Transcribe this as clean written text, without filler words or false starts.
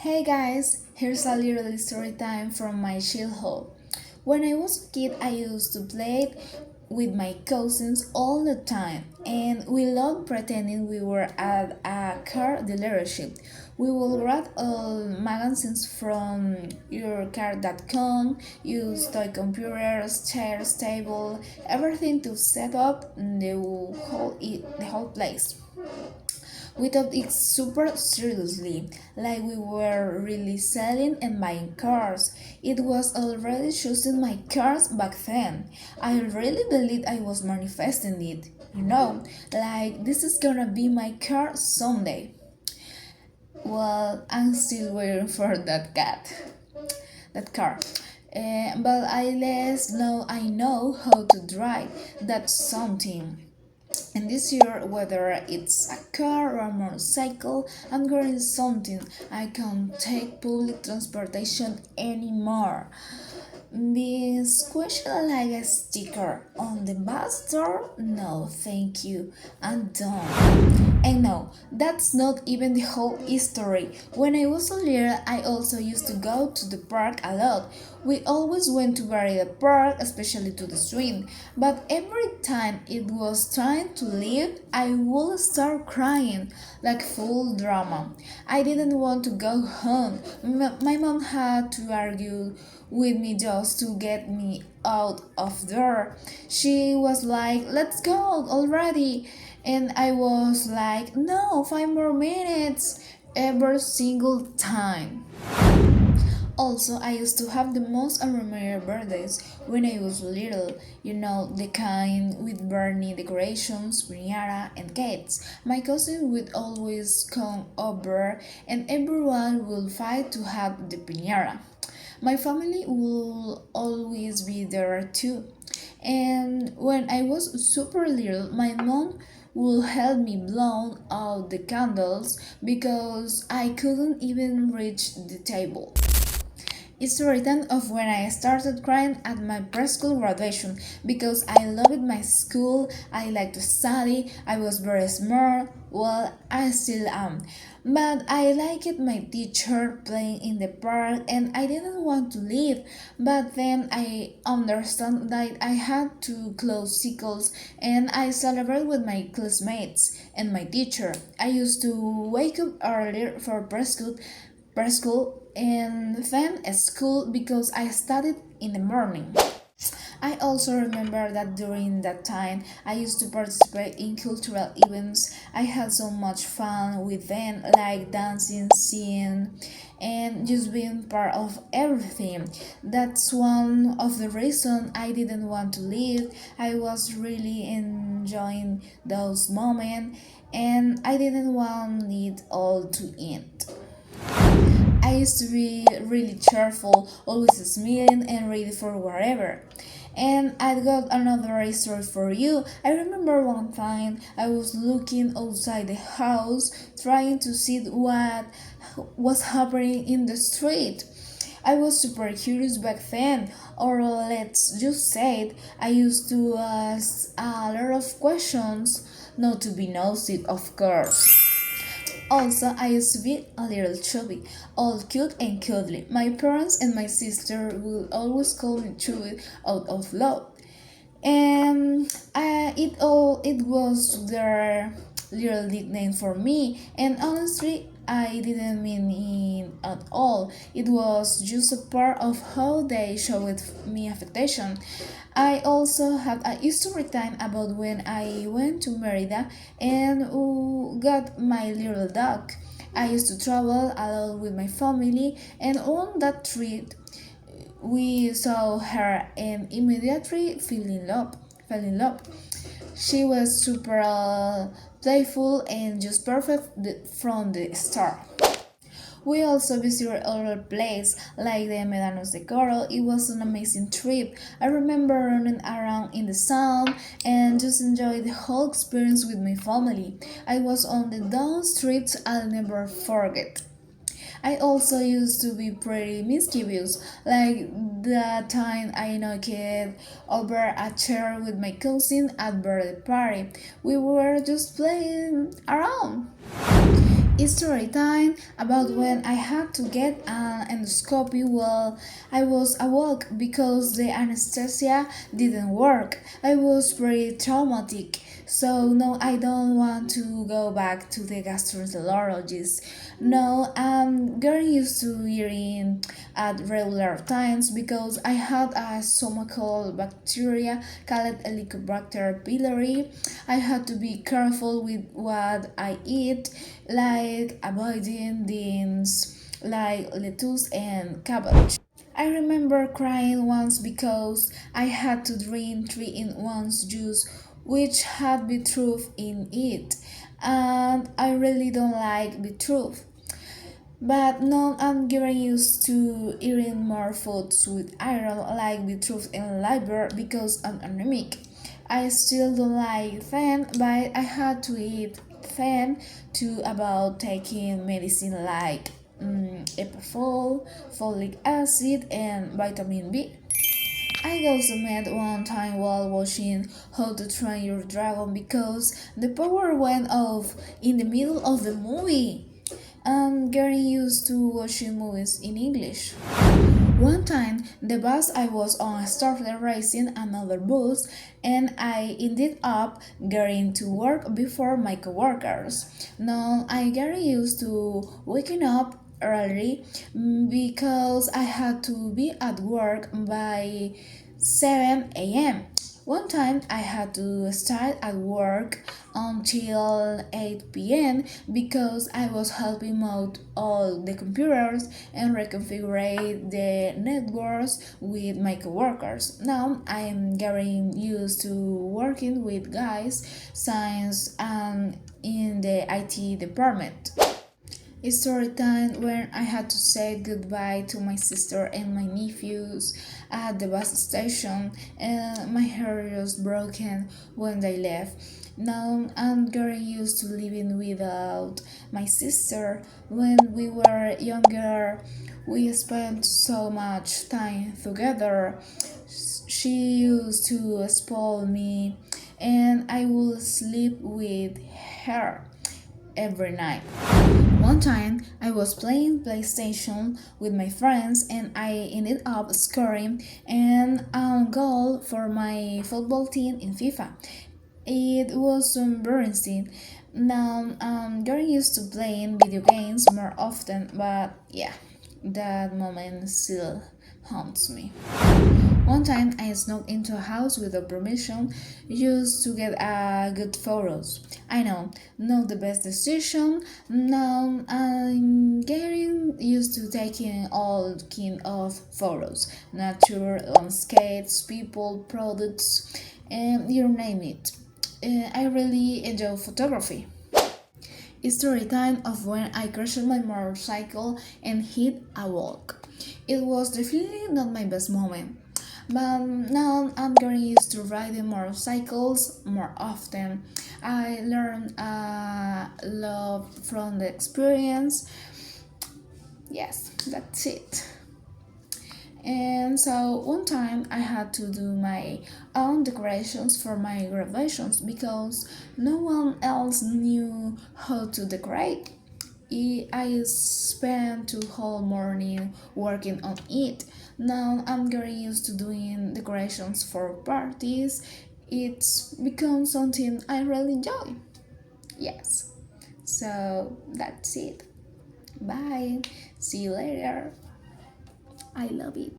Hey guys, here's a little story time from my childhood. When I was a kid, I used to play with my cousins all the time, and we loved pretending we were at a car dealership. We would grab all magazines from yourcar.com, use toy computers, chairs, table, everything to set up the whole place. We took it super seriously, like we were really selling and buying cars. It was already choosing my cars back then. I really believed I was manifesting it. Like this is gonna be my car someday. Well, I'm still waiting for that car. But I less know I know how to drive. That's something. And this year, whether it's a car or a motorcycle, I'm getting something. I can't take public transportation anymore. This question like a sticker on the bus door? No, thank you. I'm done. And no, that's not even the whole history. When I was a little, I also used to go to the park a lot. We always went to Pereira Park, especially to the swing. But every time it was time to leave, I would start crying, like full drama. I didn't want to go home. My mom had to argue with me just to get me out of there. She was like, "Let's go already." And I was like, "No, 5 more minutes." Every single time. Also, I used to have the most unremembered birthdays when I was little, the kind with Bernie decorations, piñata, and cakes. My cousin would always come over, and everyone would fight to have the piñata. My family will always be there too. And when I was super little, my mom would help me blow out the candles because I couldn't even reach the table. It's the return of when I started crying at my preschool graduation because I loved my school, I liked to study, I was very smart, well, I still am. But I liked my teacher playing in the park and I didn't want to leave. But then I understand that I had to close cycles and I celebrate with my classmates and my teacher. I used to wake up earlier for preschool and then school because I studied in the morning. I also remember that during that time I used to participate in cultural events. I had so much fun with them, like dancing, singing, and just being part of everything. That's one of the reasons I didn't want to leave. I was really enjoying those moments and I didn't want it all to end. I used to be really cheerful, always smiling and ready for whatever. And I got another story for you. I remember one time I was looking outside the house trying to see what was happening in the street. I was super curious back then, or let's just say it, I used to ask a lot of questions, not to be nosy, of course. Also, I used to be a little chubby, all cute and cuddly. My parents and my sister would always call me chubby out of love, and it was their little nickname for me. And honestly, I didn't mean it at all. It was just a part of how they showed me affection. I also had a history time about when I went to Merida and got my little dog. I used to travel a lot with my family, and on that trip, we saw her and immediately fell in love. She was super playful and just perfect from the start. We also visited other places like the Medanos de Coro. It was an amazing trip. I remember running around in the sun and just enjoyed the whole experience with my family. I was on those trips I'll never forget. I also used to be pretty mischievous, like the time I knocked over a chair with my cousin at birthday party. We were just playing around. It's story time about when I had to get an endoscopy while I was awoke because the anesthesia didn't work. I was very traumatic. So no, I don't want to go back to the gastroenterologist. No, I'm getting used to eating at regular times because I had a stomachal bacteria called Helicobacter pylori. I had to be careful with what I eat, like avoiding beans like lettuce and cabbage. I remember crying once because I had to drink 3-in-1 juice which had beetroot in it, and I really don't like beetroot. But now I'm getting used to eating more foods with iron like beetroot and liver because I'm anemic. I still don't like fen, but I had to eat fen too about taking medicine like Epafol, folic acid, and vitamin B. I got so mad one time while watching How to Train Your Dragon because the power went off in the middle of the movie. I'm getting used to watching movies in English. One time, the bus I was on started racing another bus, and I ended up getting to work before my coworkers. Now I get used to waking up early because I had to be at work by 7 a.m. One time I had to start at work until 8 p.m. because I was helping mount all the computers and reconfigure the networks with my coworkers. Now I am getting used to working with guys since I'm in the IT department. It's story time when I had to say goodbye to my sister and my nephews at the bus station, and my hair was broken when they left. Now I'm getting used to living without my sister. When we were younger, we spent so much time together. She used to spoil me, and I would sleep with her every night. One time, I was playing PlayStation with my friends and I ended up scoring an own goal for my football team in FIFA. It was so embarrassing. Now I'm getting used to playing video games more often, but yeah, that moment still haunts me. One time I snuck into a house without permission just to get good photos. I know, not the best decision. Now I'm getting used to taking all kind of photos. Nature, landscapes, people, products, and you name it. I really enjoy photography. It's story time of when I crashed my motorcycle and hit a wall. It was definitely not my best moment, but now I'm getting used to riding motorcycles more often. I learned a lot from the experience. Yes, that's it. And so one time I had to do my own decorations for my graduations because no one else knew how to decorate. I spent the whole morning working on it. Now I'm getting used to doing decorations for parties. It's become something I really enjoy. Yes. So that's it. Bye. See you later. I love it.